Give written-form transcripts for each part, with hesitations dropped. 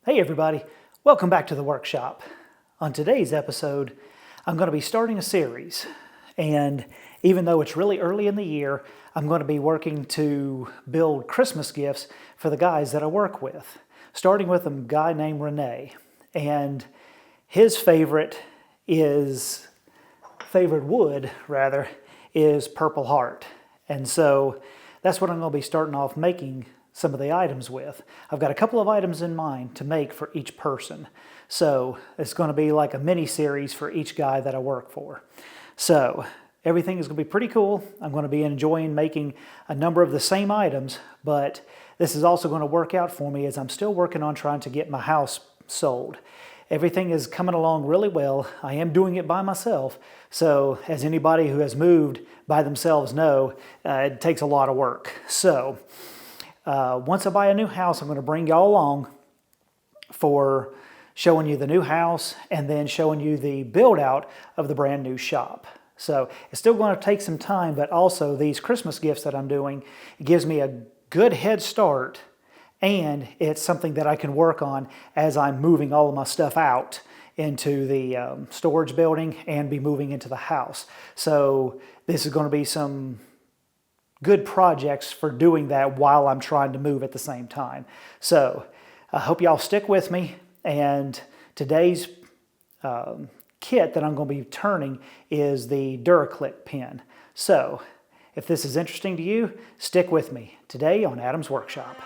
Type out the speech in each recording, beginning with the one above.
Hey everybody, welcome back to the workshop. On today's episode, I'm going to be starting a series, and even though it's really early in the year, I'm going to be working to build Christmas gifts for the guys that I work with, starting with a guy named Renee, and his favorite wood is Purple Heart, and so that's what I'm going to be starting off making some of the items with. I've got a couple of items in mind to make for each person. So it's going to be like a mini series for each guy that I work for. So everything is going to be pretty cool. I'm going to be enjoying making a number of the same items, but this is also going to work out for me as I'm still working on trying to get my house sold. Everything is coming along really well. I am doing it by myself. So as anybody who has moved by themselves know, it takes a lot of work. So once I buy a new house, I'm going to bring y'all along for showing you the new house and then showing you the build out of the brand new shop. So it's still going to take some time, but also these Christmas gifts that I'm doing, it gives me a good head start, and it's something that I can work on as I'm moving all of my stuff out into the storage building and be moving into the house. So this is going to be some good projects for doing that while I'm trying to move at the same time. So I hope y'all stick with me, and today's kit that I'm going to be turning is the Duraclick pen. So if this is interesting to you, stick with me today on Adam's Workshop.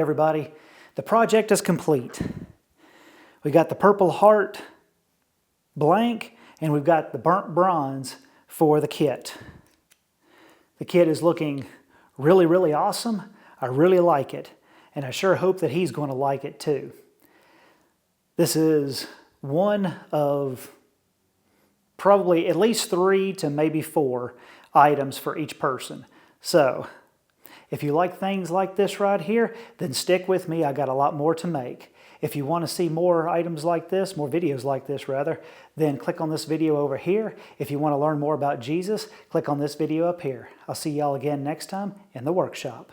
everybody, the project is complete. We got the purple heart blank, and we've got the burnt bronze for the kit. The kit is looking really, really awesome. I really like it, and I sure hope that he's going to like it too. This is one of probably at least 3 to maybe 4 items for each person. So, if you like things like this right here, then stick with me. I got a lot more to make. If you want to see more items like this, more videos like this rather, then click on this video over here. If you want to learn more about Jesus, click on this video up here. I'll see y'all again next time in the workshop.